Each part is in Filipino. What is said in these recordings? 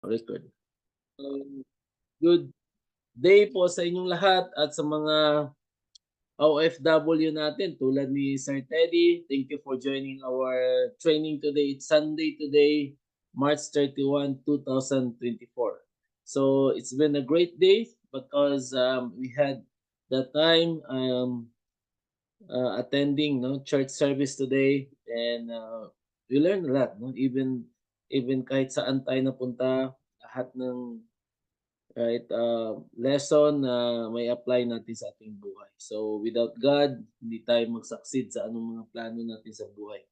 Record. Good day po sa inyong lahat at sa mga OFW natin tulad ni Sir Teddy. Thank you for joining our training today. It's Sunday today, March 31, 2024. So it's been a great day because we had the time attending church service today, and we learned a lot, no? Even kahit saan tayo napunta, lahat ng lesson na may apply natin sa ating buhay. So without God, hindi tayo mag-succeed sa anong mga plano natin sa buhay.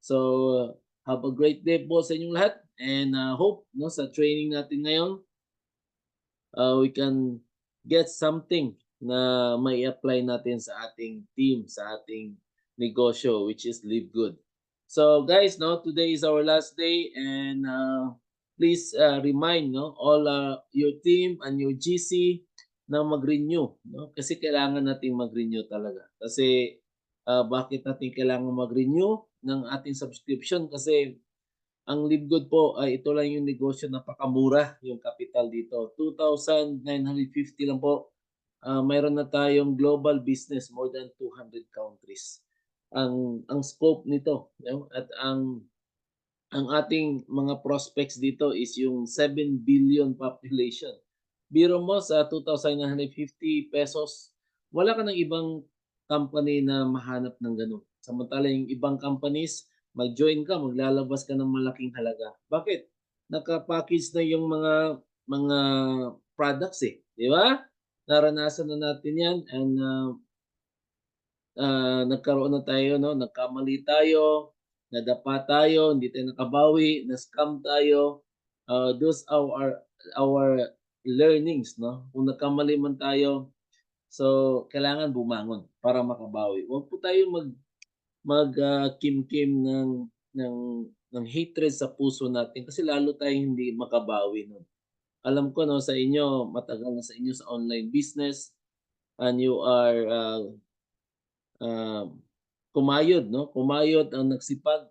So have a great day po sa inyong lahat, and hope sa training natin ngayon we can get something na may apply natin sa ating team, sa ating negosyo, which is Live Good. So guys, today is our last day, and please remind all your team and your GC na mag-renew, kasi kailangan nating mag-renew talaga. Kasi bakit natin kailangan mag-renew ng ating subscription? Kasi ang Live Good po ay ito lang yung negosyo, napakamura yung capital dito. 2,950 lang po. Mayroon na tayong global business, more than 200 countries. Ang scope nito, at ang ating mga prospects dito is yung 7 billion population. Biro mo sa 2,950 pesos, wala ka ng ibang company na mahanap ng ganun. Samantala yung ibang companies, mag-join ka, maglalabas ka ng malaking halaga. Bakit? Naka-package na yung mga products di ba? Naranasan na natin 'yan, and nagkaroon na tayo, nagkamali tayo, nadapa tayo, hindi tayo nakabawi, na-scam tayo. Those are our learnings, no? Kung nagkamali man tayo, so kailangan bumangon para makabawi. Huwag po tayo kimkim ng ng hatred sa puso natin, kasi lalo tayong hindi makabawi nun. Alam ko sa inyo, matagal na sa inyo sa online business, and you are kumayod, kumayod ang nagsipag,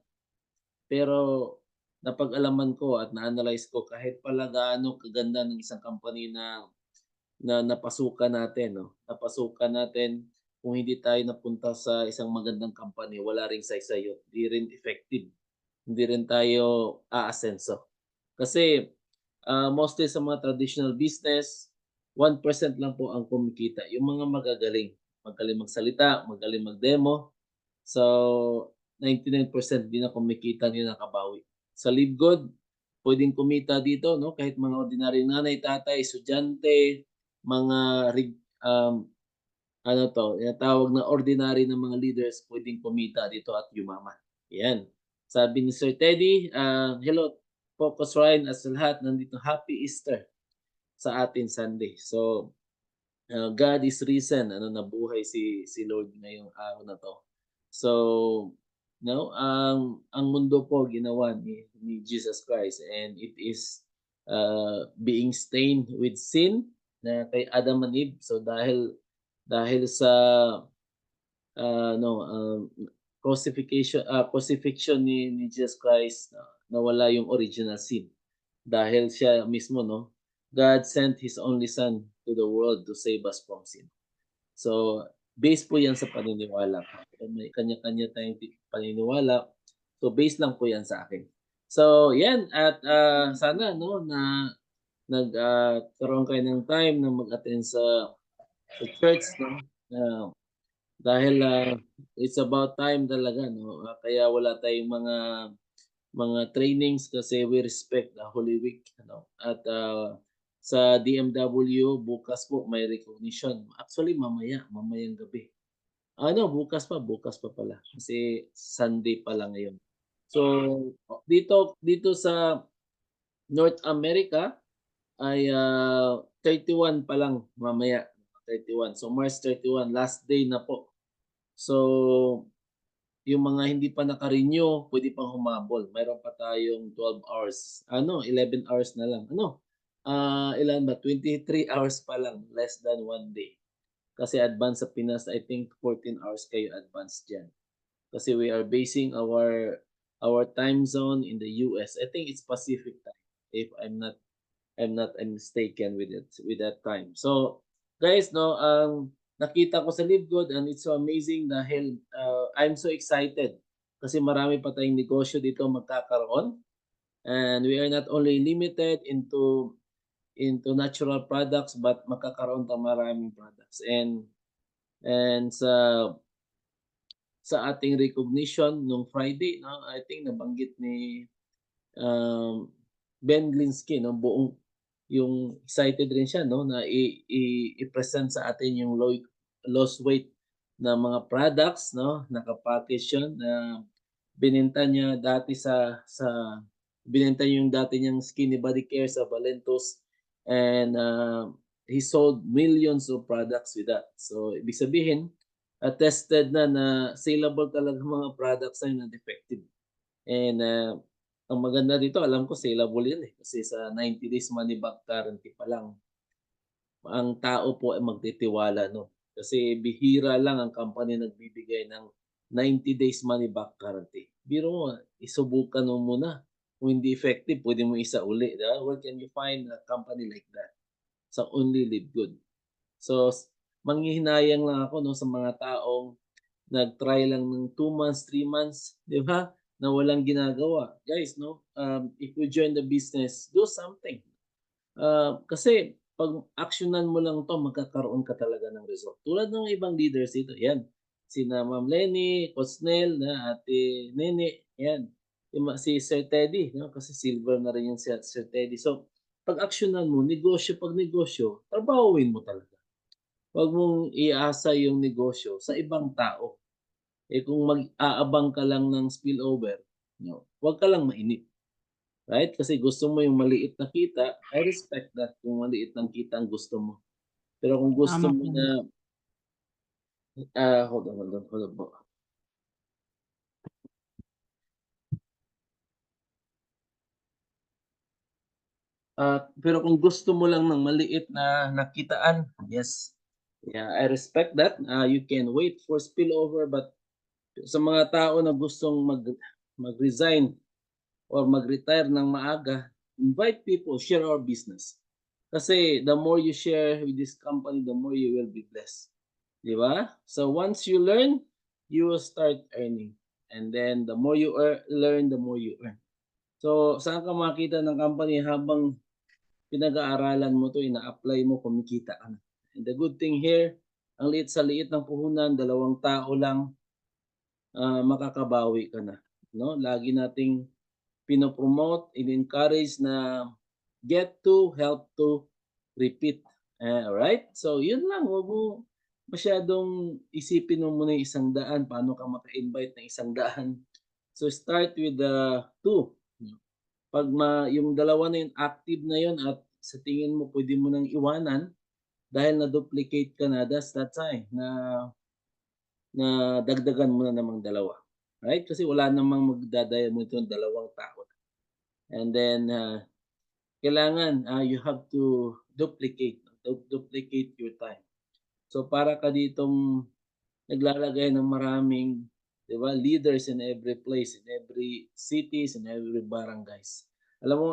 pero napag-alaman ko at na-analyze ko, kahit pala gaano kaganda ng isang company na napasukan natin, napasukan natin, kung hindi tayo napunta sa isang magandang company, wala ring saysay yun, hindi rin effective, hindi rin tayo aasenso. Kasi mostly sa mga traditional business, 1% lang po ang kumikita, yung mga magaling magsalita, magaling mag-demo. So 99% din na kumikita, din nakabawi. Sa Live Good, pwedeng kumita dito, kahit mga ordinary nanay, tatay, estudyante, mga tinatawag na ordinary na mga leaders, pwedeng kumita dito at yumaman. Yan. Sabi ni Sir Teddy, hello, Focus Ryan, as lahat nandito, Happy Easter sa atin Sunday. So God is risen, nabuhay si Lord ngayong araw na to. So ang mundo po ginawa ni Jesus Christ, and it is being stained with sin na kay Adam and Eve. So dahil sa crucifixion ni Jesus Christ, nawala yung original sin. Dahil siya mismo, God sent His only Son to the world to save us from sin. So, based po yan sa paniniwala. May kanya-kanya tayong paniniwala. So, based lang po yan sa akin. So, yan. At sana, na nagkaroon kayo ng time na mag-attend sa church, dahil it's about time talaga, kaya wala tayong mga trainings kasi we respect the Holy Week, At sa DMW bukas po may recognition. Actually mamayang gabi. Bukas pa pala kasi Sunday pa lang ngayon. So dito sa North America ay 31 pa lang mamaya, 31. So March 31, last day na po. So yung mga hindi pa naka-renew, pwede pang humabol. Mayroon pa tayong 12 hours. 11 hours na lang. Ilan ba? 23 hours pa lang. Less than 1 day. Kasi advance sa Pinas, I think 14 hours kayo advance dyan. Kasi we are basing our time zone in the US. I think it's Pacific time, if I'm not I'm not mistaken with it with that time. So guys, no, nakita ko sa Live Good and it's so amazing dahil I'm so excited kasi marami pa tayong negosyo dito magkakaroon, and we are not only limited into natural products but magkakaroon tayong maraming products. And sa ating recognition nung Friday, no, I think nabanggit ni Ben Glinsky, no, buong yung excited rin siya, no, na i-present sa atin yung lost weight na mga products, no, naka-package yun na binenta niya dati binenta niya yung dati niyang Skinny Body Care sa Valentos, and he sold millions of products with that. So ibig sabihin, tested na saleable talaga mga products na yun na defective. And ang maganda dito, alam ko saleable yan, eh, kasi sa 90 days money back guarantee pa lang, ang tao po ay magtitiwala, 'no. Kasi bihira lang ang company nagbibigay ng 90 days money back guarantee. Biro mo, isubukan mo muna, kung hindi effective puwede mo isauli, 'di ba? Where can you find a company like that? Sa Only Live Good. So, manghihinayang lang ako, 'no, sa mga taong nag-try lang ng 2 months, 3 months, 'di ba, na walang ginagawa. Guys, 'no, if you join the business, do something. Kasi 'pag aksiyunan mo lang 'to, magkakaroon ka talaga ng result. Tulad ng ibang leaders dito, 'yan, sina Ma'am Lenny, Coach Nel, na Ate Nene, 'yan. Si Sir Teddy, 'no, kasi silver na rin 'yan si Sir Teddy. So, 'pag aksiyunan mo, negosyo 'pag negosyo, trabahuhin mo talaga. Huwag mong iasa yung negosyo sa ibang tao. Eh, kung mag-aabang ka lang ng spillover, 'no, 'wag ka lang mainip. Right? Kasi gusto mo yung maliit na kita, I respect that kung maliit lang kita ang gusto mo. Pero kung gusto Tama mo po. na, hold on po. Pero kung gusto mo lang ng maliit na nakitaan, yes. Yeah, I respect that. You can wait for spillover, but sa mga tao na gustong mag-resign or mag-retire ng maaga, invite people, share our business. Kasi the more you share with this company, the more you will be blessed. 'Di ba? So once you learn, you will start earning. And then the more you learn, the more you earn. So saan ka makita ng company habang pinag-aaralan mo 'to, ina-apply mo, kumikita ka na. And the good thing here, ang liit sa liit ng puhunan, 2 tao lang, makakabawi ka na, 'no? Lagi nating pino-promote, in-encourage na get to, help to, repeat. Alright? So yun lang, wag mo masyadong isipin mo muna yung 100, paano ka maka-invite ng 100. So start with the 2. 'Pag yung dalawa na yun, active na yun at sa tingin mo puwede mo nang iwanan dahil na-duplicate ka na, that's the time na na dagdagan mo na namang dalawa, right? Kasi wala namang magdadaya mo itong 2 tao. And then, kailangan, you have to duplicate your time. So, para ka ditong naglalagay ng maraming, 'di ba, leaders in every place, in every cities, in every barangays. Alam mo,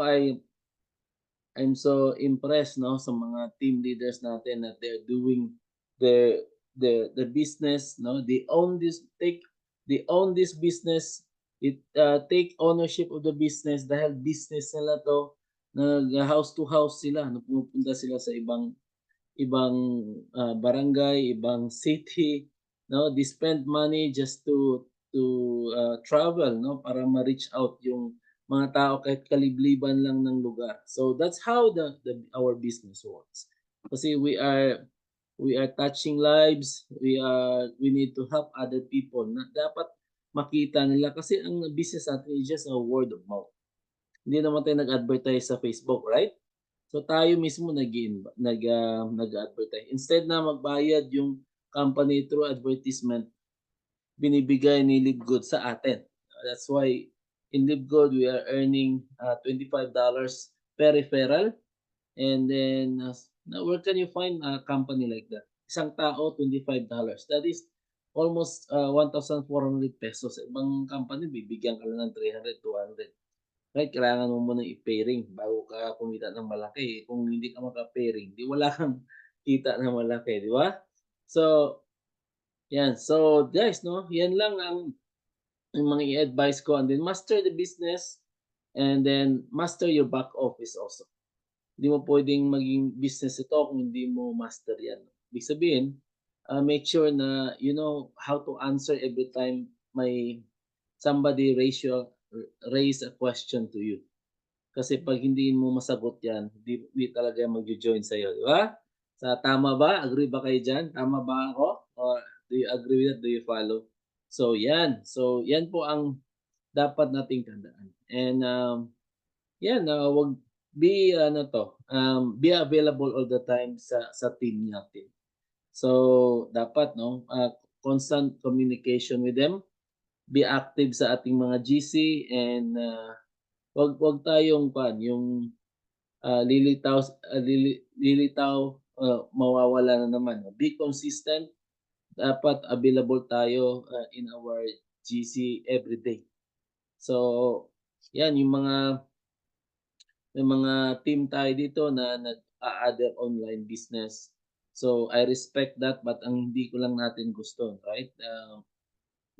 I'm so impressed, 'no, sa mga team leaders natin that they're doing the the business, 'no. They own this business. Take ownership of the business dahil business nila 'to. Nag-house to house sila, no, pumupunta sila sa ibang ibang, barangay, ibang city, 'no. They spend money just to travel, 'no, para ma-reach out yung mga tao kahit kalibliban lang ng lugar. So that's how our business works. Kasi we are touching lives, we need to help other people na dapat makita nila kasi ang business natin is just a word of mouth. Hindi naman tayo nag-advertise sa Facebook, right? So tayo mismo nag-a-advertise. Instead na magbayad yung company through advertisement, binibigay ni LiveGood sa atin. That's why in LiveGood we are earning $25 per referral, and then now where can you find a company like that? Isang tao, $25. That is almost 1,400 pesos. Sa ibang company bibigyan ka lang ng 300, 200. right? Kailangan mo munang i-pairing bago ka kumita ng malaki. Kung hindi ka maka-pairing, 'di wala kang kita na malaki, 'di ba? So, 'yan. So, guys 'no, 'yan lang ang mga i-advice ko, and then master the business, and then master your back office also. Hindi mo puwedeng maging business ito kung hindi mo master 'yan. Ibig sabihin, make sure na you know how to answer every time may somebody raise a question to you. Kasi 'pag hindi mo masagot 'yan, hindi talaga yan magjo-join sa'yo, 'di ba? Tama ba? Agree ba kayo diyan? Tama ba ako? Or do you agree with that? Do you follow? So 'yan. So 'yan po ang dapat nating tandaan. And, 'yan, 'wag ano 'to, be available all the time sa team natin. So dapat 'no, constant communication with them, be active sa ating mga GC, and, 'wag tayong yung, lilitaw, mawawala na naman. Be consistent, dapat available tayo, in our GC every day. So 'yan yung may mga team tayo dito na nag-a-other online business. So, I respect that, but ang hindi ko lang natin gusto, right,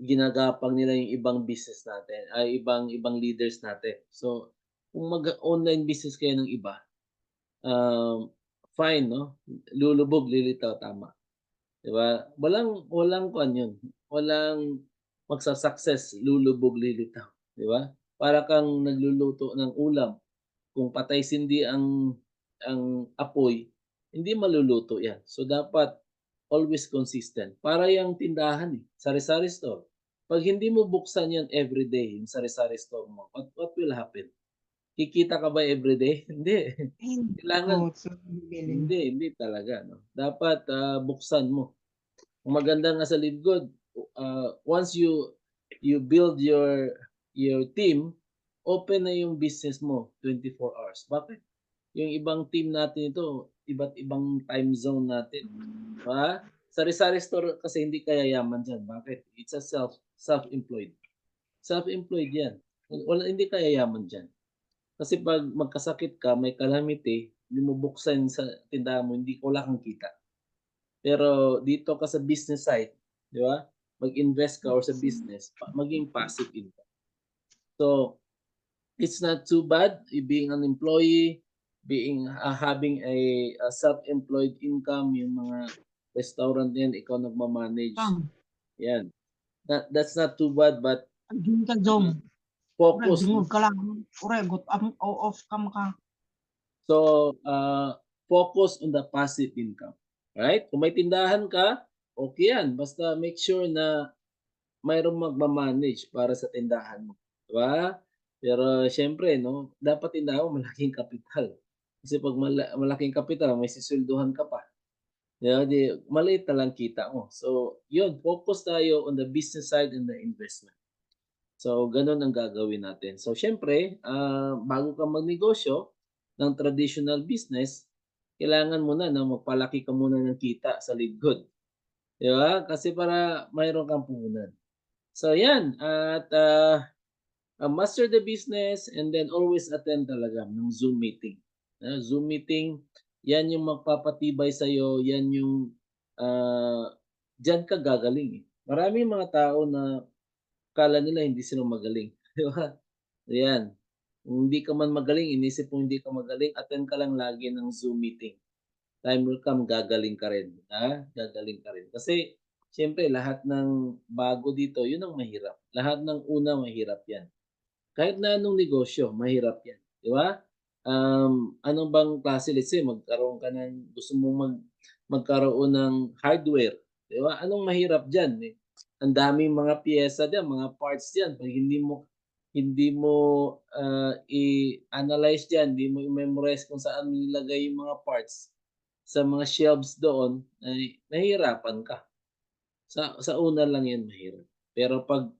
ginagapang nila yung ibang business natin, ay ibang ibang leaders natin. So, kung mag-online business kayo ng iba, um, fine 'no, lulubog, lilitaw, tama, 'di ba? Walang walang kuwan yun, walang magsa-success lulubog, lilitaw, 'di ba? Para kang nagluluto ng ulam. Kung patay-sindi ang apoy, hindi maluluto 'yan. So, dapat always consistent. Para yang tindahan, sari-sari store. 'Pag hindi mo buksan 'yan everyday, yung sari-sari store mo, what will happen? Kikita ka ba everyday? Hindi. Hindi Kailangan po, so bibili. hindi talaga 'no. Dapat, buksan mo. Ang maganda nga sa Live Good, once you build your team, open na yung business mo 24 hours. Bakit? Yung ibang team natin ito, iba't ibang time zone natin, 'di ba? Sari-sari store kasi hindi ka yayaman diyan. Bakit? It's a self-employed. Self-employed 'yan. Hindi ka yayaman diyan. Kasi 'pag magkasakit ka, may calamity, hindi mo buksan sa tindahan mo, wala kang kita. Pero dito ka sa business side, 'di ba? Mag-invest ka or sa business, maging passive income. So, it's not too bad being an employee, having a self-employed income, yung mga restaurant din ikaw nagma-manage, Tam, 'yan. That's not too bad, but, agin ka jom. Ure focus dungog 'no. ka lang. Ure got off cam ka. So, focus on the passive income, right? Kung may tindahan ka, okey 'yan, basta make sure na mayroong magma-manage para sa tindahan mo, 'di ba? Pero siyempre 'no, dapat tindahan mo malaking kapital. Kasi 'pag malaking kapital may suswelduhan ka pa, 'di ba, 'di maliit na lang kita mo. So 'yun, focus tayo on the business side and the investment. So gano'n ang gagawin natin. So siyempre, bago ka magnegosyo ng traditional business, kailangan mo na magpalaki ka muna ng kita sa likod, 'di ba? Kasi para mayroon kang puhunan. So 'yan, at, master the business, and then always attend talaga ng Zoom meeting. Zoom meeting, 'yan yung magpapatibay sa'yo, 'yan yung, diyan ka gagaling, eh. Maraming mga tao na akala nila hindi sila magaling, 'di ba? Ayan, kung hindi ka man magaling, inisip mong hindi ka magaling, attend ka lang lagi ng Zoom meeting. Time will come, gagaling ka rin, gagaling ka rin. Kasi siyempre lahat ng bago dito, 'yun ang mahirap. Lahat ng una mahirap 'yan. Kahit na anong negosyo, mahirap 'yan, 'di ba? Ano bang klase, let's say gusto mong magkaroon ng hardware, 'di ba? Anong mahirap diyan, eh, ang daming mga piyesa diyan, mga parts diyan, 'pag hindi mo, i-analyze diyan, hindi mo i-memorize kung saan nilagay yung mga parts sa mga shelves doon, ay mahihirapan ka. Sa una lang 'yan mahirap. Pero 'pag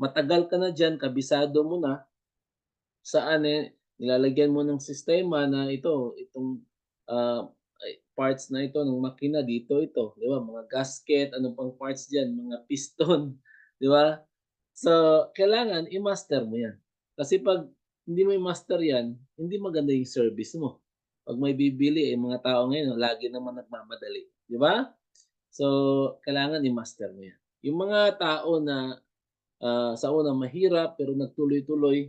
matagal ka na diyan, kabisado mo na saan, nilalagyan mo ng sistema na itong, parts na ito ng makina dito ito, 'di ba, mga gasket, ano pang parts diyan, mga piston, 'di ba? So, kailangan i-master mo 'yan. Kasi 'pag hindi mo i-master yan, hindi maganda yung service mo. 'Pag may bibili, eh, mga tao ngayon lagi naman nagmamadali, 'di ba? So, kailangan i-master mo yan. Yung mga tao na, sa una mahirap pero nagtuloy-tuloy,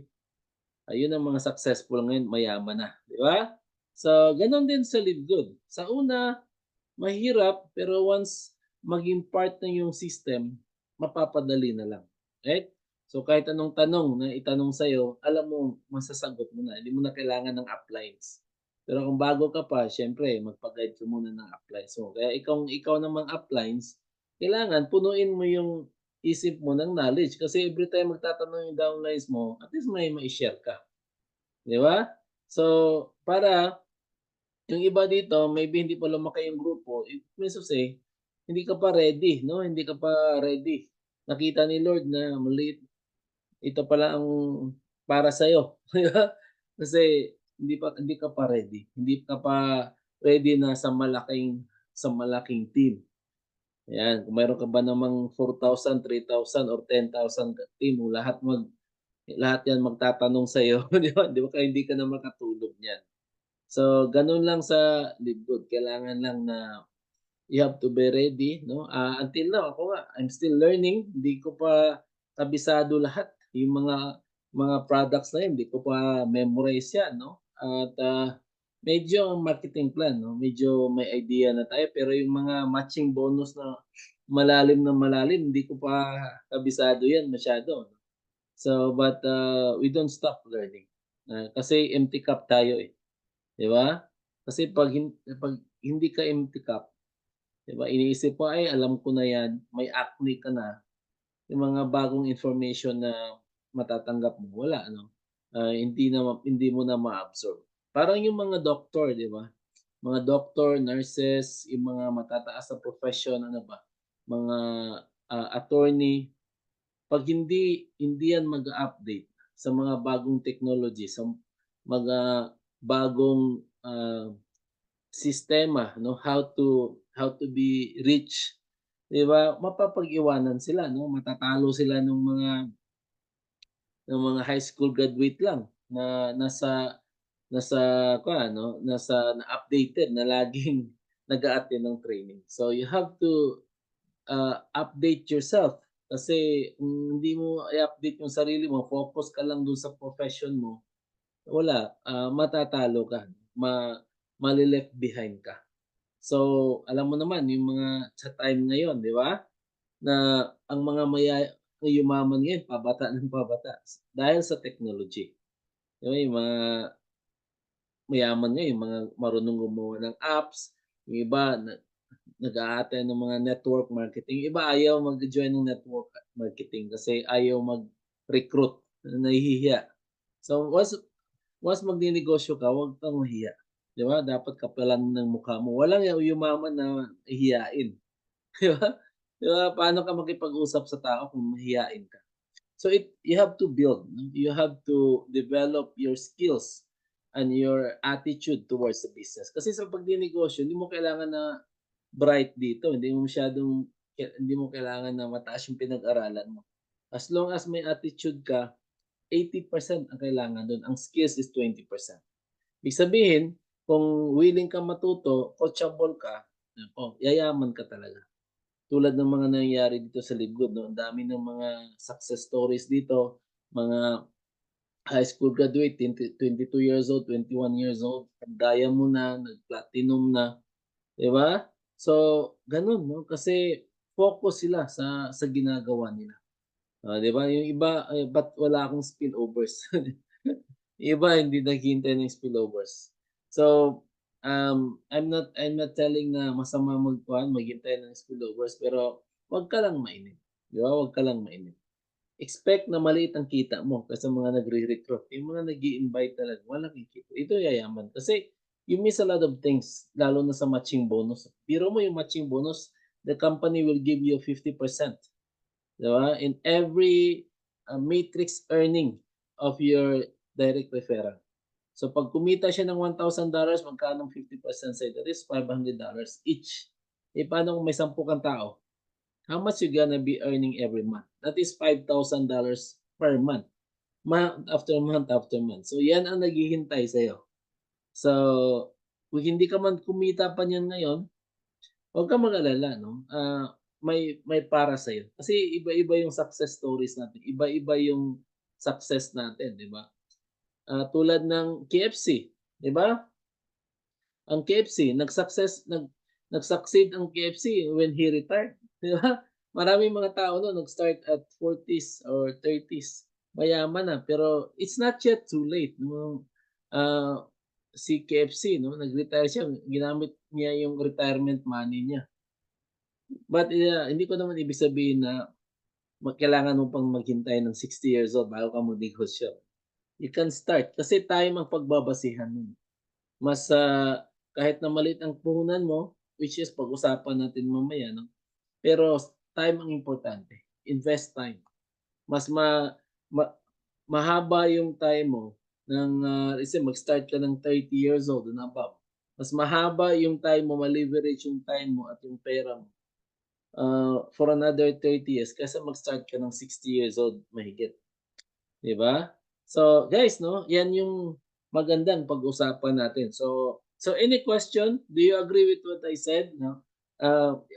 ayun ang mga successful ngayon, mayaman na, 'di ba? So, gano'n din sa Live Good. Sa una, mahirap pero once maging part na yung system, mapapadali na lang, right? So, kahit anong tanong na itanong sa'yo, alam mo masasagot mo na, hindi mo na kailangan ng uplines. Pero kung bago ka pa, siyempre magpa-guide ka muna ng uplines mo. Kaya ikaw namang uplines, kailangan punuin mo yung isip mo ng knowledge kasi every time magtatanong yung downlines mo, at least may mai-share ka. 'Di ba? So, para yung iba dito maybe hindi pa lumaki yung grupo, it means to say, hindi ka pa ready 'no, hindi ka pa ready. Nakita ni Lord na maliit, ito pala ang para sa'yo, 'di ba? Kasi hindi ka pa ready, hindi ka pa ready na sa malaking team. Ayan, kung meron ka ba namang 4,000, 3,000 or 10,000 team, lahat 'yan magtatanong sa'yo, 'di ba, kaya hindi ka na makatulog niyan. So, gano'n lang sa Live Good, kailangan lang na you have to be ready 'no, until now ako nga, I'm still learning, hindi ko pa kabisado lahat, yung mga products na yun hindi ko pa memorize yan 'no, at, medyo marketing plan 'no, medyo may idea na tayo pero yung mga matching bonus na malalim hindi ko pa kabisado yan masyado. So, but, we don't stop learning, kasi empty cup tayo, eh, 'di ba? Kasi 'pag hindi ka empty cup, 'di ba, iniisip mo, "Ay alam ko na 'yan," may acne ka na, yung mga bagong information na matatanggap mo wala ano, hindi mo na ma-absorb. Parang yung mga doktor, 'di ba? Mga doktor, nurses, yung mga matataas na profession, ano ba, mga, attorney, 'pag hindi yan mag-a-update sa mga bagong technology, sa mga bagong, sistema 'no, how to be rich, 'di ba, mapapag-iwanan sila 'no, matatalo sila ng mga high school graduate lang na nasa kuwan 'no, na-updated na laging nag-a-attend ng training. So, you have to, update yourself kasi kung hindi mo i-update yung sarili mo, focus ka lang dun sa profession mo, wala, matatalo ka, male-left behind ka. So, alam mo naman yung mga sa time ngayon, 'di ba, na ang mga yumaman ngayon pabata ng pabata dahil sa technology. 'Di ba, yung mga mayaman ngayon, yung mga marunong gumawa ng apps, yung iba nag-a-attend ng mga network marketing, yung iba ayaw mag-join ng network marketing kasi ayaw mag-recruit, nahihiya. So, once magnenegosyo ka, huwag kang mahiya, 'di ba? Dapat kapalan ng mukha mo. Walang yumaman na hihiyain, 'di ba? 'Di ba, paano ka makipag-usap sa tao kung mahiyain ka? So, you have to build, no? You have to develop your skills and your attitude towards the business. Kasi sa pagnenegosyo, hindi mo kailangan na bright dito, hindi mo kailangan na mataas yung pinag-aralan mo. As long as may attitude ka, 80% ang kailangan dun, ang skills is 20%. Ibig sabihin, kung willing kang matuto, coachable ka, naku, yayaman ka talaga. Tulad ng mga nangyayari dito sa Libgod 'no, ang dami ng mga success stories dito, mga high school graduate, 22 years old, 21 years old, nag-diamond na, nag-platinum na, 'di ba? So, gano'n 'no, kasi focus sila sa ginagawa nila. 'Di ba yung iba, ba't wala akong spillovers? Yung iba hindi naghihintay ng spillovers. So, I'm not telling na masama maghintay ng spillovers, pero 'wag ka lang mainip, 'di ba? 'Wag ka lang mainip. Expect na maliit ang kita mo kasi sa mga nagre-recruit, yung mga nag-i-invite talaga malaking kita, ito yayaman. Kasi you miss a lot of things lalo na sa matching bonus. Biro mo yung matching bonus, the company will give you 50%, 'di ba? In every, matrix earning of your direct referral. So 'pag kumita siya ng $1,000, magkano ang 50% sa'yo? That is $500 each. Eh, paano kung may 10 kang tao? How much you gonna be earning every month? That is $5,000 per month. month after month after month. So yan ang naghihintay sa'yo. So, kung hindi ka man kumita pa niyan ngayon, huwag kang mag-alala 'no, may para sa'yo. Kasi iba-iba yung success stories natin, iba-iba yung success natin, 'di ba? Tulad ng KFC, 'di ba? Ang KFC nag-succeed ang KFC when he retired, 'di ba? Maraming mga tao no'n nag-start at 40s or 30s, mayaman na. Pero it's not yet too late nung, si KFC 'no, nag-retire siya, ginamit niya yung retirement money niya. But, hindi ko naman ibig sabihin na kailangan mo pang maghintay ng 60 years old bago ka magnegosyo. You can start kasi time ang pagbabasihan nun. Mas, kahit na maliit ang puhunan mo, which is pag-usapan natin mamaya 'no, pero time ang importante, invest time. Mas ma mahaba yung time mo ng, let's say mag-start ka ng 30 years old and above. Mas mahaba yung time mo, ma-leverage yung time mo at yung pera mo, for another 30 years kaysa mag-start ka ng 60 years old mahigit, 'di ba? So, guys 'no, 'yan yung magandang pag-usapan natin. So any question? Do you agree with what I said 'no?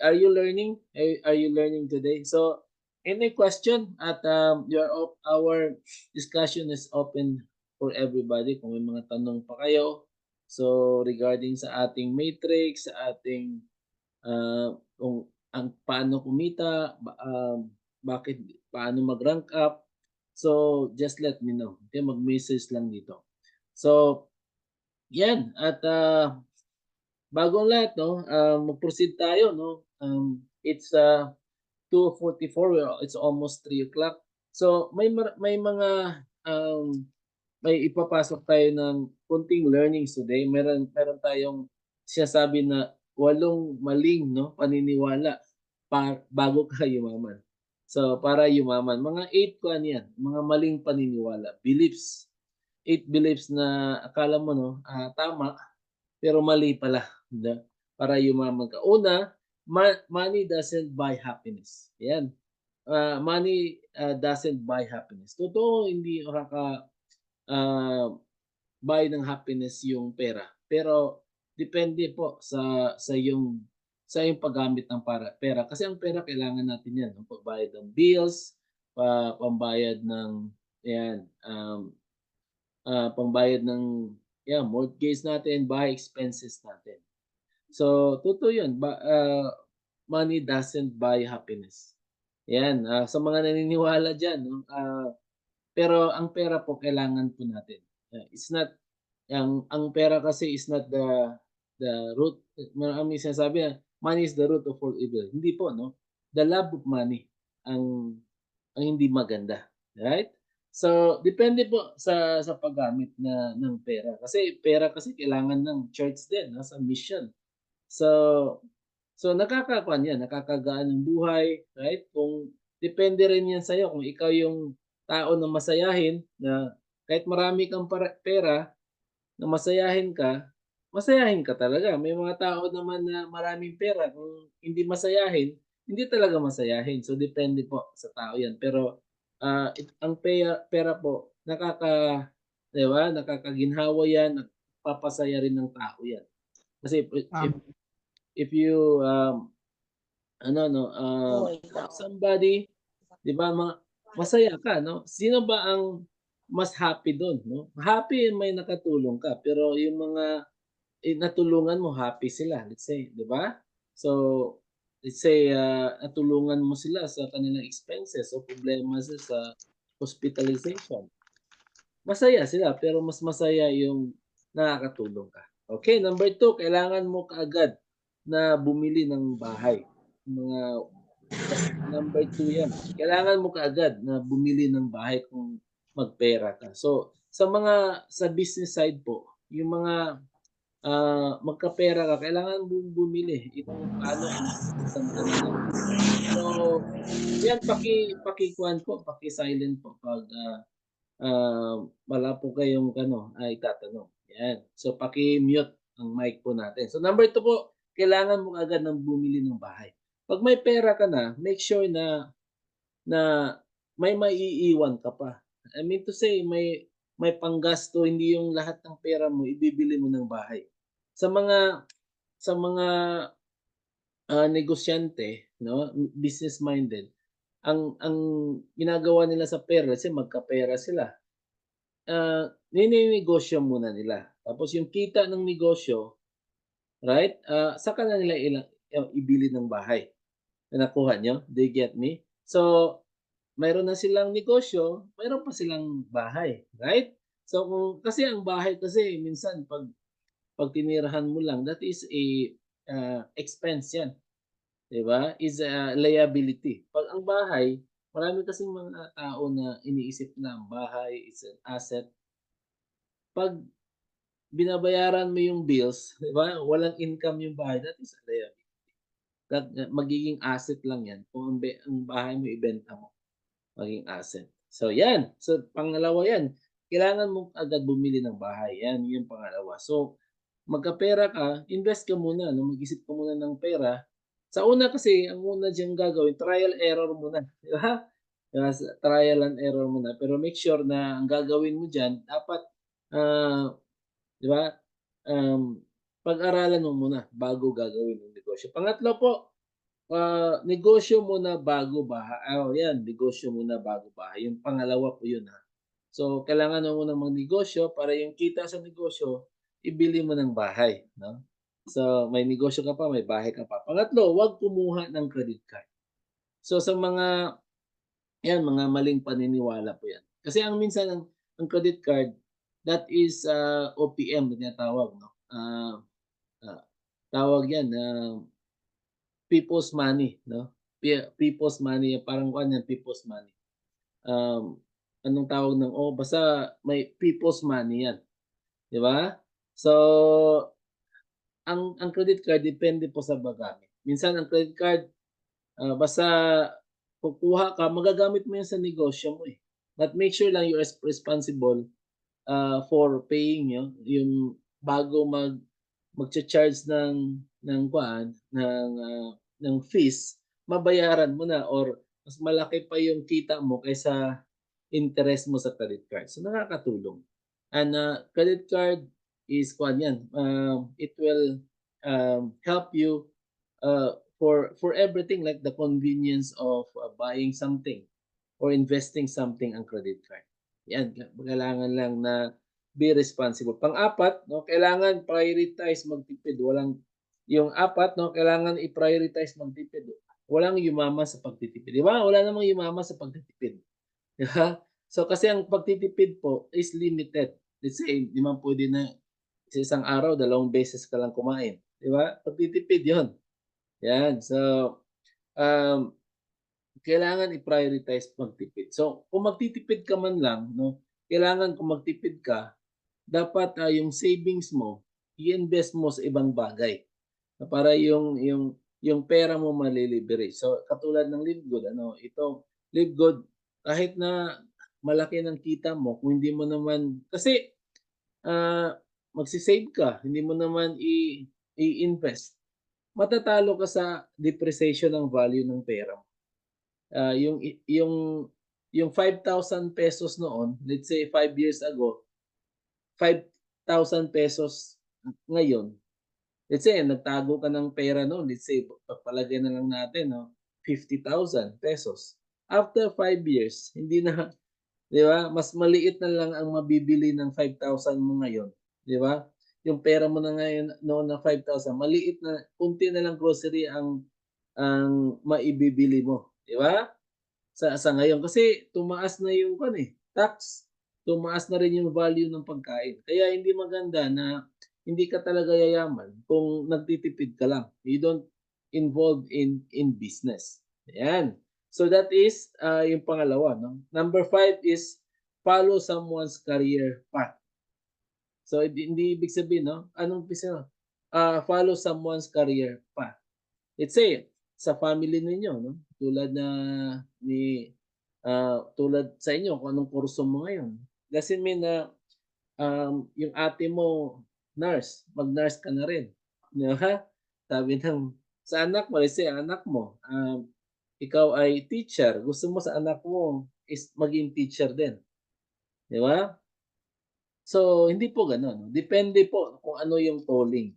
Are you learning? Are you learning today? So, any question at, our discussion is open for everybody kung may mga tanong pa kayo. So, regarding sa ating matrix, sa ating, kung paano kumita, bakit paano mag-rank up. So, just let me know, okey, mag-message lang dito. So, 'yan at, bago ang lahat 'no, mag-proceed tayo 'no, it's, 2:44, it's almost 3 o'clock. So, may mga, may ipapasok tayo ng konting learnings today. Meron tayong sinasabi na 8 maling 'no, paniniwala bago ka yumaman. So, para yumaman, mga 8 kuwan 'yan, mga maling paniniwala, beliefs, 8 beliefs na akala mo 'no, tama, pero mali pala, 'di para yumaman ka. Una, money doesn't buy happiness, 'yan. Money, doesn't buy happiness. Totoo hindi ah, buy ng happiness yung pera, pero depende po sa iyong paggamit ng pera. Kasi ang pera kailangan natin 'yan 'no, pagbayad ng bills, pambayad ng 'yan, pambayad ng 'yan mortgage natin, bahay expenses natin. So, totoo 'yun money doesn't buy happiness. 'Yan, sa mga naniniwala diyan 'no, pero ang pera po kailangan po natin. It's not ang pera kasi is not the root. Maraming sinasabi na money is the root of all evil. Hindi po 'no. The love of money ang hindi maganda, right? So, depende po sa paggamit ng pera. Kasi pera kasi kailangan ng church din 'no, sa mission. So nakakakuwan 'yan, nakakagaan ng buhay, right? Kung depende rin 'yan sa'yo kung ikaw yung tao na masayahin na kahit marami kang pera na masayahin ka talaga. May mga tao naman na maraming pera kung hindi masayahin, hindi talaga masayahin. So, depende po sa tao 'yan. Pero, ang pera po 'di ba, nakakaginhawa 'yan, nagpapasaya rin ng tao 'yan. Kasi if you, ano 'no, help somebody, 'di ba masaya ka 'no? Sino ba ang mas happy dun 'no? Happy may nakatulong ka, pero yung mga, natulungan mo happy sila, let's say, 'di ba? So, let's say, natulungan mo sila sa kanilang expenses o problema sila sa hospitalization. Masaya sila, pero mas masaya yung nakakatulong ka. Okay, number 2, kailangan mo kaagad na bumili ng bahay. Mga number 2 'yan. Kailangan mo kaagad na bumili ng bahay kung magpera ka. So, sa business side po, yung mga, magkapera ka, kailangan mong bumili. Kung paano kung nasasaktan ka na 'no. So, 'yan pakikuwan po, paki-silent po 'pag, wala po kayong ano, itatanong, 'yan. So, paki-mute ang mic po natin. So, number 2 po, kailangan mo kaagad ng bumili ng bahay. 'Pag may pera ka na, make sure na may maiiwan ka pa. I mean to say may panggasto, hindi yung lahat ng pera mo ibibili mo ng bahay. Sa mga negosyante 'no, business minded, ang ginagawa nila sa pera kasi magkapera sila, nininegosyo muna nila. Tapos yung kita ng negosyo, right, saka na nila ibili ng bahay. Nakuha niyo? Do you get me? So, mayroon na silang negosyo, mayroon pa silang bahay, right? So, kasi ang bahay kasi minsan 'pag tinirahan mo lang, that is a, expense 'yan, 'di ba? Is a liability. 'Pag ang bahay, marami kasing mga tao na iniisip na ang bahay is an asset. 'Pag binabayaran mo yung bills, 'di ba, walang income yung bahay, that is a liability. Magiging asset lang 'yan kung ang bahay mo ibenta mo, maging asset. So 'yan, so pangalawa 'yan, kailangan mo agad bumili ng bahay, 'yan yung pangalawa. So magkapera ka, invest ka muna 'no, mag-isip ka muna ng pera. Sa una kasi, ang una diyang gagawin trial error muna, 'di ba? Trial and error muna, pero make sure na ang gagawin mo diyan dapat, ah, 'di ba, um, pag-aralan mo muna bago gagawin yung negosyo. Pangatlo po, negosyo muna bago bahay. Oh, 'yan, negosyo muna bago bahay, yung pangalawa po 'yun, ha. So, kailangan mo munang magnegosyo para yung kita sa negosyo, ibili mo ng bahay, 'no? So, may negosyo ka pa, may bahay ka pa. Pangatlo, 'wag kumuha ng credit card. So, sa mga 'yan, mga maling paniniwala po 'yan. Kasi minsan ang credit card, that is, OPM na tinatawag 'no, ah, tawag 'yan, people's money 'no, people's money, parang kuwan 'yan, people's money. Anong tawag basta may people's money 'yan, 'di ba? So, ang credit card depende po sa gagamit. Minsan ang credit card, basta kukuha ka, magagamit mo 'yan sa negosyo mo, eh. But make sure lang you are responsible, for paying yung bago magcha-charge ng ng fees, mabayaran mo na or mas malaki pa yung kita mo kaysa interest mo sa credit card. So, nakakatulong. And, credit card is kuwan 'yan, it will, help you, for everything like the convenience of, buying something or investing something ang credit card. 'Yan, kailangan lang na be responsible. Pang-apat 'no, kailangan prioritize magtipid, yung apat 'no, kailangan i-prioritize magtipid. Walang yumaman sa pagtitipid, 'di ba? Wala namang yumaman sa pagtitipid, 'di ba? So, kasi ang pagtitipid po is limited. Let's say, 'di man puwede na sa isang araw 2 beses ka lang kumain, 'di ba? Pagtitipid 'yon, 'yan. So, um kailangan i-prioritize magtipid. So, kung magtitipid ka man lang 'no, kailangan kung magtipid ka, dapat, yung savings mo i-invest mo sa ibang bagay na para yung pera mo mali-leverage. So, katulad ng Livegood ano, ito Livegood kahit na malaki ng kita mo kung hindi mo naman kasi, magse-save ka, hindi mo naman i-invest, matatalo ka sa depreciation ng value ng pera mo. Yung ₱5,000 noon, let's say 5 years ago, ₱5,000 ngayon, let's say nagtago ka ng pera no'n, let's say pagpalagay na lang natin 'no, ₱50,000. After 5 years, hindi na 'di ba, mas maliit na lang ang mabibili ng 5,000 mo ngayon, 'di ba? Yung pera mo na ngayon noon na 5,000 maliit na, konti na lang grocery ang maibibili mo, 'di ba? Sa ngayon kasi tumaas na yung tax, tumaas na rin yung value ng pagkain. Kaya hindi maganda na hindi ka talaga yayaman kung nagtitipid ka lang. You don't involve in business. Ayan. So that is, yung pangalawa 'no. Number 5 is follow someone's career path. So hindi ibig sabihin 'no, anong ibig sabihin, follow someone's career path. Let's say, sa family ninyo 'no, tulad sa inyo kung anong kurso mo ngayon. Doesn't mean na, yung ate mo nurse, mag-nurse ka na rin, 'di ba? Sabi sa anak mo, let's say anak mo, ikaw ay teacher, gusto mo sa anak mo is maging teacher din. 'di ba? So, hindi po gano'n 'no, depende po kung ano yung calling,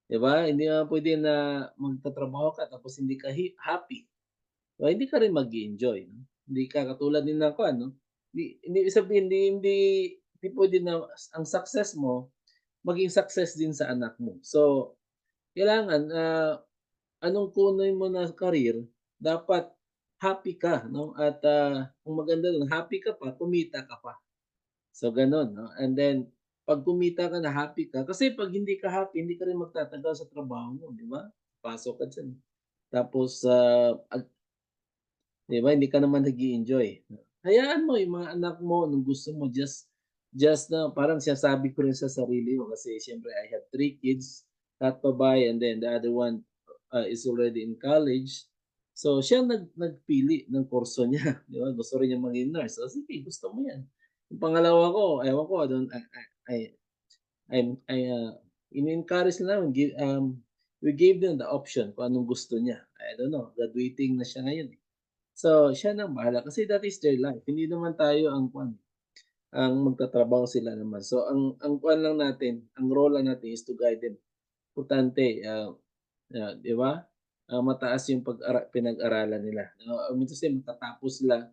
'di ba? Hindi naman puwede na magtatrabaho ka tapos hindi ka happy, o hindi ka rin mag-e-enjoy 'no? Hindi ka katulad din ng kuwan 'no, hindi ibig sabihin hindi puwede na ang success mo maging success din sa anak mo. So, kailangan, anong kunin mo na career, dapat happy ka 'no at, ang maganda dun happy ka pa, kumita ka pa. So gano'n 'no, and then 'pag kumita ka na, happy ka kasi 'pag hindi ka happy, hindi ka rin magtatagal sa trabaho mo, 'di ba? Pasok ka diyan, tapos, 'di ba hindi ka naman nag-e-enjoy. Hayaan mo yung mga anak mo anong gusto mo, just na parang sinasabi ko rin sa sarili ko kasi siyempre I have 3 kids, 3 babae and then the other one, is already in college. So siya nagpili ng kurso niya, 'di ba? Gusto rin niya maging nurse, o sige gusto mo 'yan. Yung pangalawa ko, ewan ko I ini-encourage na namin we gave them the option kung anong gusto niya. I don't know, graduating na siya ngayon, eh. So, siya ng bahala kasi that is their life. Hindi naman tayo ang kuwan, ang magtatrabaho sila naman. So, ang kuwan lang natin, ang role lang natin is to guide them. Importante, 'di ba? Mataas yung pinag-aralan nila. I mean to say matatapos sila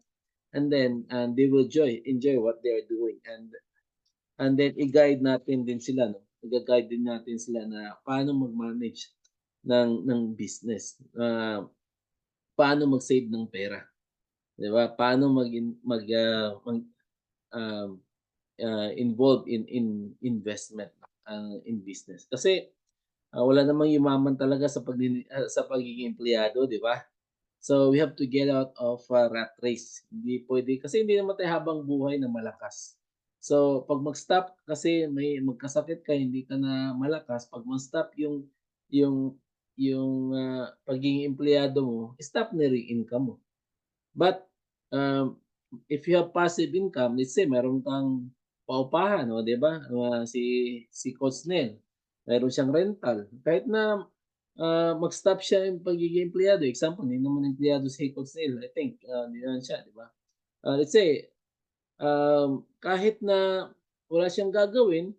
and then, they will enjoy what they are doing and then i-guide natin din sila 'no, iga-guide din natin sila na paano mag-manage ng business, paano mag-save ng pera. 'Di ba? Paano um, involved in investment, in business. Kasi, wala namang yumaman talaga sa pagiging empleyado, 'di ba? So, we have to get out of, rat race. Hindi puwede kasi hindi naman tayo habang buhay na malakas. So, 'pag mag-stop kasi may magkasakit ka, hindi ka na malakas, 'pag mag-stop yung pagiging empleyado mo, stop na rin income mo. But, if you have passive income, let's say meron kang paupahan, oh, 'di ba? Si Coach Nel, meron siyang rental. Kahit na, mag-stop siya yung pagiging empleyado, example hindi naman empleyado si Coach Nel, I think, hindi naman siya, 'di ba? Let's say, kahit na wala siyang gagawin,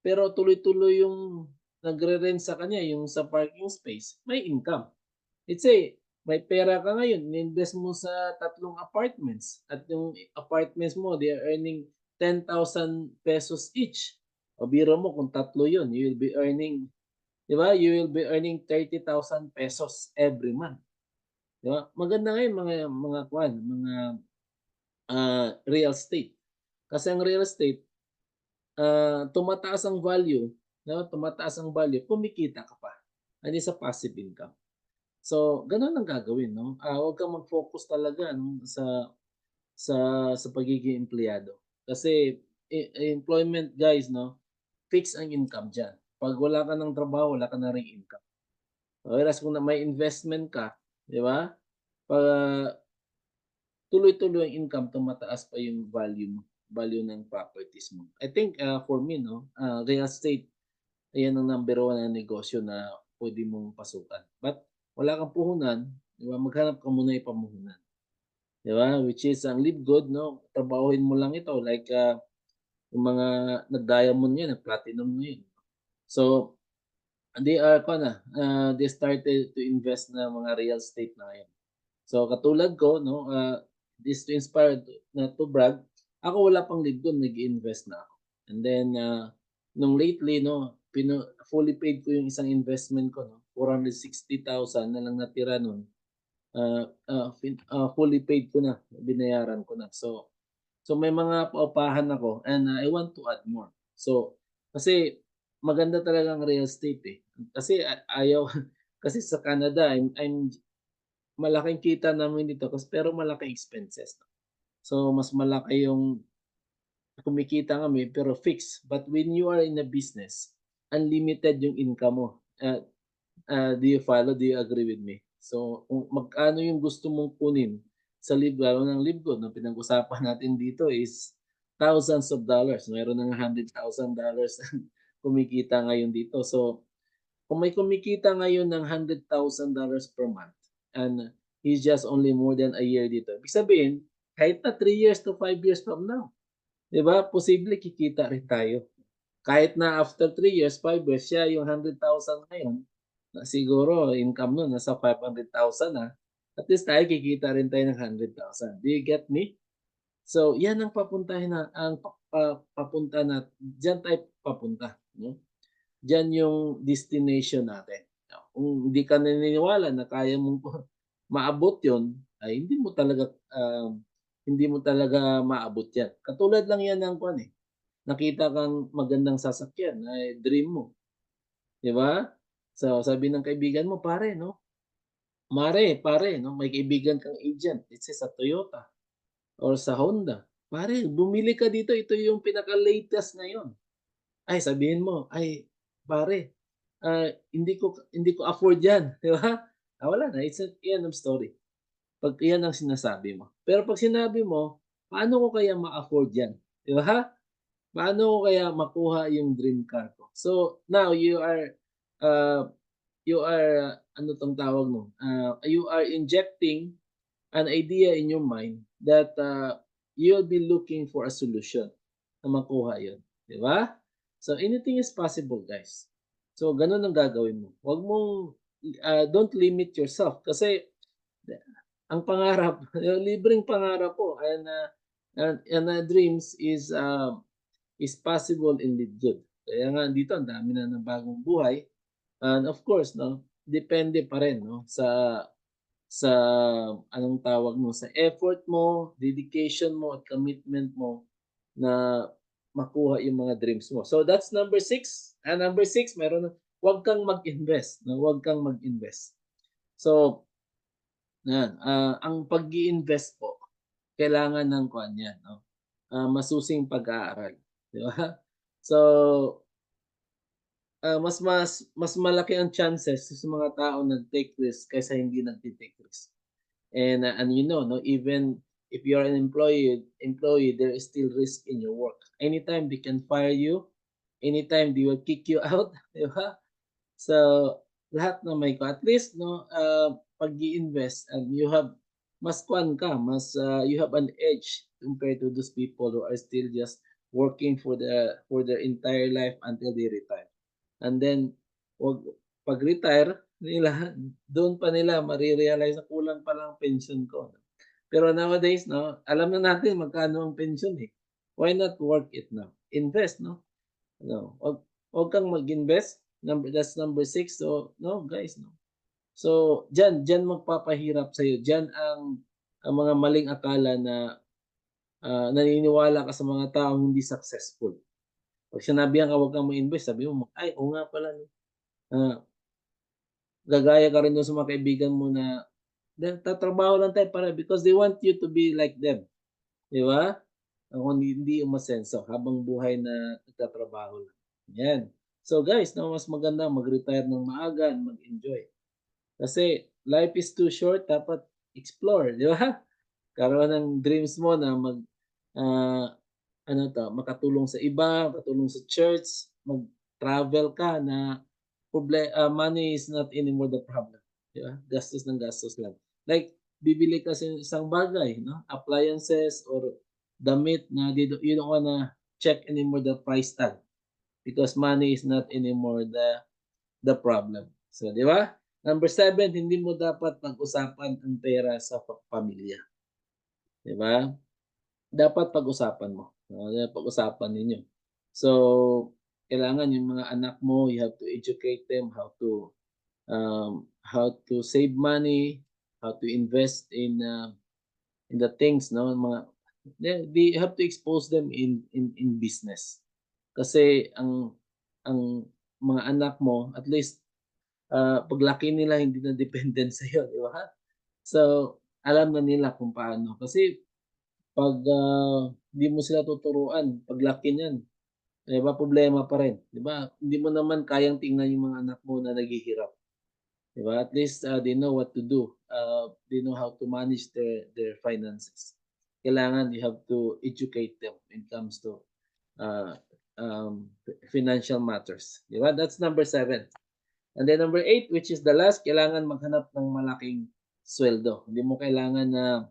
pero tuloy-tuloy yung nagre-rent sa kanya, yung sa parking space, may income. Let's say, may pera ka ngayon, ininvest mo sa 3 apartments at yung apartments mo, they are earning ₱10,000 each. O biro mo kung 3 yun, you will be earning, 'di ba, you will be earning ₱30,000 every month, 'di ba? Maganda nga yung mga kuwan, mga, real estate. Kasi ang real estate, tumataas ang value, 'no, tumataas ang value, kumikita ka pa, hindi sa passive income. So, gano'n ang gagawin 'no, huwag kang mag-focus talaga 'no sa sa pagiging empleyado. Kasi employment guys 'no, fix ang income diyan. 'Pag wala ka ng trabaho, wala ka na ring income. Whereas kung na may investment ka, 'di ba, pa tuloy-tuloy ang income, tumataas pa yung value ng properties mo. I think, for me 'no, real estate, ayan ang number 1 na negosyo na puwede mong pasukan. But wala kang puhunan, 'di ba, maghanap ka muna ng pamuhunan, 'di ba? Which is ang Live Good 'no, trabahuhin mo lang ito like, yung mga nag-diamond ngayon, nag-platinum ngayon. So, they are kuwan na, they started to invest na mga real estate na ngayon. So, katulad ko 'no, this to inspire na to brag, ako wala pang Live Good, nag-iinvest na ako. And then, nung lately 'no, fully paid ko yung isang investment ko 'no, 460,000 na lang natira nun. Fully paid ko na, binayaran ko na. So may mga paupahan ako and, I want to add more. So, kasi maganda talaga ang real estate, eh. Kasi ayaw kasi sa Canada I'm malaking kita namin dito pero malaking expenses. So mas malaki yung kumikita kami pero fixed. But when you are in a business, unlimited yung income mo. Do you follow? Do you agree with me? So, kung magkano yung gusto mong kunin sa lalo ng Libgo na pinag-usapan natin dito is thousands of dollars. Meron ng $100,000 kumikita ngayon dito. So, kung may kumikita ngayon ng $100,000 per month and he's just only more than a year dito, ibig sabihin, kahit na 3 years to 5 years from now, 'Di ba? Posible kikita rin tayo. Kahit na after 3 years, 5 years, siya yung 100,000 ngayon, na siguro income nun nasa 500,000 na, at least tayo kikita rin tayo ng 100,000. Do you get me? So, yan ang papuntahin na ang papunta na diyan tayo papunta, no? Diyan yung destination natin. Kung hindi ka naniniwala na kaya mong maabot yon, ay hindi mo talaga maabot yan. Katulad lang yan ng kuwan, eh, nakita kang magandang sasakyan, ay dream mo, 'di ba? So, sabi ng kaibigan mo, "Pare 'no, pare 'no, may kaibigan kang agent, let's say sa Toyota or sa Honda. Pare, bumili ka dito, ito yung pinaka-latest ngayon." Ay, sabihin mo, "Ay pare, hindi ko afford 'yan." 'Di ba? Wala na, it's a end of story. 'Pag 'yan ang sinasabi mo. Pero 'pag sinabi mo, "Paano ko kaya ma-afford 'yan?" 'Di ba? Paano ko kaya makuha yung dream car ko? So, now uh, ano 'tong tawag nun, you are injecting an idea in your mind that, you'll be looking for a solution na makuha yun, 'di ba? So, anything is possible, guys. So, gano'n ang gagawin mo. Huwag mong, don't limit yourself kasi ang pangarap, yung libreng pangarap po and dreams is possible indeed good. Kaya nga dito ang dami na ng bagong buhay, and of course 'no, depende pa rin 'no sa anong tawag mo, sa effort mo, dedication mo at commitment mo na makuha yung mga dreams mo. So that's number 6. Number 6 meron, huwag kang mag-invest 'no, huwag kang mag-invest. So, yan, ang pag-i-invest po kailangan ng kuwan yan 'no, masusing pag-aaral, 'di ba? So, mas malaki ang chances sa mga taong nag-take risk kaysa hindi nagte-take risk. And you know 'no, even if you're an employee, there is still risk in your work. Anytime they can fire you, anytime they will kick you out, 'di ba? So, lahat na may at least 'no, pag-i-invest and mas kuwan ka, you have an edge compared to those people who are still just working for their entire life until they retire. And then, wag pag-retire nila, doon pa nila mare-realize na kulang pala ang pensyon ko. Pero nowadays 'no, alam na natin magkano ang pensyon, eh. Why not work it now? Invest 'no? No, wag kang mag-invest, that's number 6. So, no guys 'no. So, diyan magpapahirap sa'yo, diyan ang mga maling akala na, naniniwala ka sa mga taong hindi successful. 'Pag sinabihan ka, "Wag kang mag-invest," sabi mo, "Ay, oo nga pala 'no." Ah, Gagaya ka rin dun sa mga kaibigan mo na nagtatrabaho lang tayo para because they want you to be like them, 'di ba? Kung hindi umasenso habang buhay na nagtatrabaho lang, 'yan. So guys 'no, mas maganda mag-retire ng maaga and mag-enjoy. Kasi life is too short, dapat explore, 'di ba? Karoon ng dreams mo na ah, ano 'to, makatulong sa iba, makatulong sa church, mag-travel ka na money is not anymore the problem, 'di ba? Gastos ng gastos lang. Like bibili ka sa isang bagay 'no, appliances or damit na you don't wanna check anymore the price tag because money is not anymore the problem. So, 'di ba? Number 7, hindi mo dapat pag-usapan ang pera sa pamilya, 'di ba? Dapat pag-usapan mo, pag-usapan ninyo. So, kailangan yung mga anak mo, you have to educate them how to save money, how to invest in the things 'no, mga they have to expose them in business. Kasi ang mga anak mo at least, paglaki nila hindi na dependent sa'yo, 'di ba? So, alam na nila kung paano. Kasi 'pag, di mo sila tuturuan paglaki niyan, 'di ba problema pa rin, 'di ba? Hindi mo naman kayang tingnan yung mga anak mo na naghihirap, 'di ba? At least, they know what to do, they know how to manage their finances. Kailangan you have to educate them when it comes to, uh, financial matters, 'di ba? That's number 7. And then number 8, which is the last, kailangan maghanap ng malaking sweldo. Hindi mo kailangan na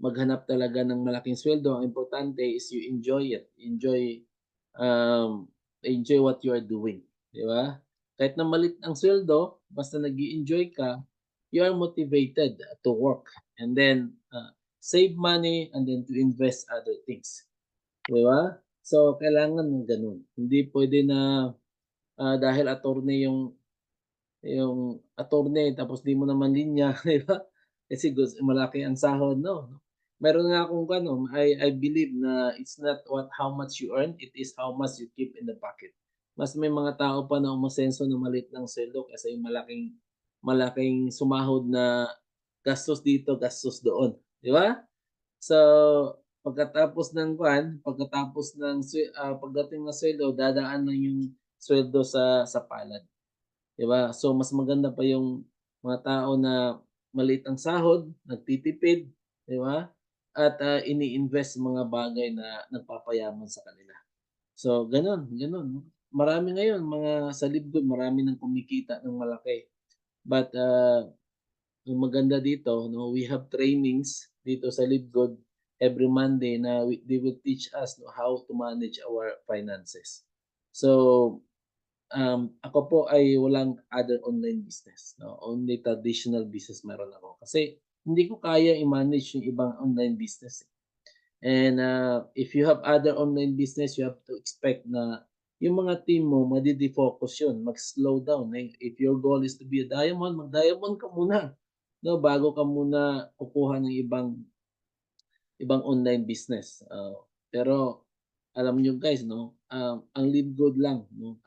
maghanap talaga ng malaking sweldo. Ang importante is you enjoy it. Enjoy what you are doing, di ba? Kahit na maliit ang sweldo, basta nag-i-enjoy ka, you are motivated to work and then save money and then to invest other things. Di ba? So, kailangan ng ganun. Hindi pwede na dahil attorney yung attorney tapos di mo naman linya, di ba? Kasi malaki ang sahod, no? Meron nga akong ano, I believe na it's not how much you earn, it is how much you keep in the pocket. Mas may mga tao pa na umasenso na maliit ng sweldo kasi yung malaking sumahod na gastos dito, gastos doon, di ba? So, pagkatapos ng pagdating ng sweldo, dadaan lang yung sweldo sa palad. 'Di ba? So mas maganda pa yung mga tao na maliit ang sahod, nagtitipid, 'di ba? At ini-invest sa mga bagay na nagpapayaman sa kanila. So gano'n, gano'n. Marami ngayon mga sa Libdod, marami ng kumikita ng malaki. But ang maganda dito, no, we have trainings dito sa Libdod every Monday na they will teach us how to manage our finances. So ako po ay walang other online business, no? Only traditional business meron ako. Kasi hindi ko kaya i-manage yung ibang online business. And if you have other online business, you have to expect na yung mga team mo madi-defocus yun, mag-slow down. If your goal is to be a diamond, mag-diamond ka muna, no? Bago ka muna kukuha ng ibang online business. Pero alam niyo guys, no? Ang live good lang, no?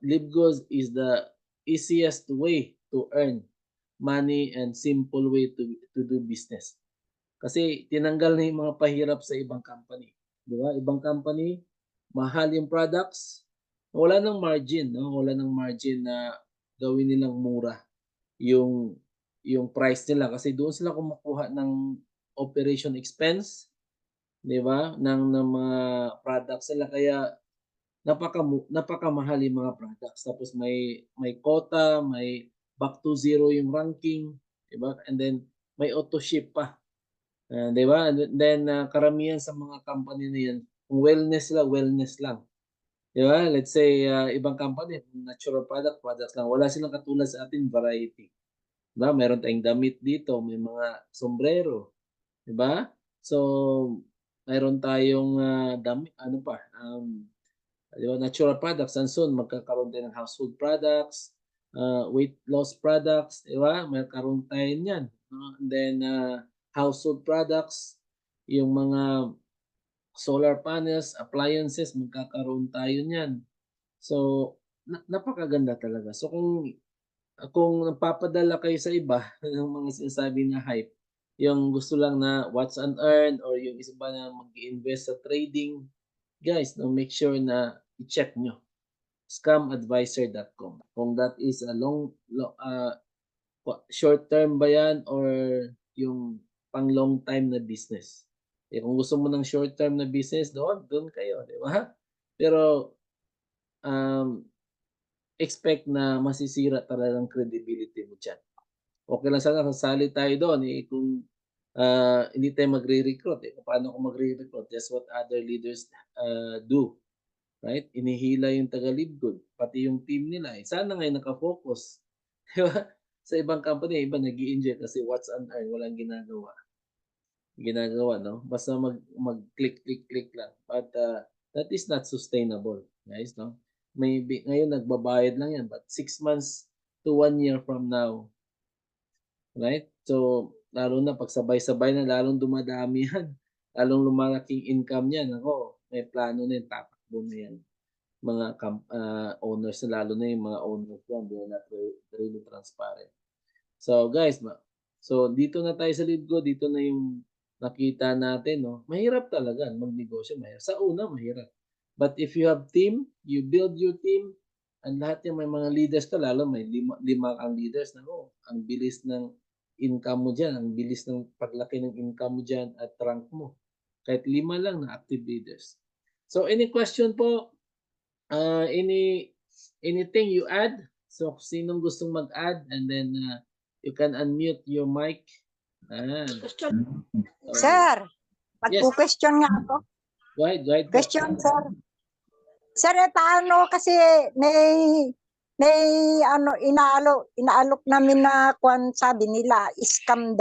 Live good is the easiest way to earn money and simple way to do business. Kasi tinanggal na yung mga pahirap sa ibang company. Di ba? Ibang company, mahal yung products, wala ng margin, no? Wala ng margin na gawin nilang mura yung yung price nila kasi doon sila kumukuha ng operation expense, di ba? Ng mga products nila kaya napakamahal yung mga products tapos may quota, may back to zero yung ranking, 'di ba? And then may auto ship pa. 'Di ba? And then karamihan sa mga company na 'yan, kung wellness sila, wellness lang. 'Di ba? Let's say ibang company, natural products lang. Wala silang katulad sa atin, variety. 'Di ba? Meron tayong damit dito, may mga sombrero, 'di ba? So, mayroon tayong ano pa, 'di ba, natural products and soon magkakaroon din ng household products, weight loss products, 'di ba? Magkakaroon tayo niyan, no? And then household products, yung mga solar panels, appliances, magkakaroon tayo niyan. So, napakaganda talaga. So kung nagpapadala kayo sa iba ng mga sinasabi na hype, yung gusto lang na watch and earn or yung isa ba na mag-iinvest sa trading, guys, no, make sure na i-check nyo scamadvisor.com. Kung that is a short term ba yan or yung pang long time na business. Kung gusto mo ng short term na business, doon kayo, di ba? Pero um, expect na masisira talaga ang credibility mo diyan. Okay lang sana sasali tayo doon kung hindi tayo magre-recruit paano kung magre-recruit? That's what other leaders do. Right? Inihila yung taga-Libgod, pati yung team nila. Sana ngayon naka-focus. Di ba? Sa ibang company, iba nag-i-enjoy kasi what's on earn, walang ginagawa, no? Basta mag-click, click, click lang. But that is not sustainable, guys, no? Maybe ngayon nagbabayad lang yan, but 6 months to 1 year from now, right? So, lalo na pag sabay-sabay na, lalong dumadami yan. Lalong lumalaking income yan. Ako, may plano na yun, tatakbo na yan. Mga owners na, lalo na yung mga owners yan, they're not really transparent. So guys, so dito na tayo sa Lidgo, dito na yung nakita natin, no? Mahirap talaga magnegosyo, mahirap. Sa una, mahirap. But if you have team, you build your team, and lahat yung may mga leaders ka, lalo may lima kang leaders na, ang bilis ng income mo dyan, ang bilis ng paglaki ng income mo dyan at rank mo. Kahit 5 lang na active leaders. So any question po? Anything you add? So sinong gustong mag-add and then you can unmute your mic. Okay. Sir, Yes. magpo-question nga ako. Go ahead po. Question, sir. Sir, paano kasi may inaalok namin na kwan sabi nila scam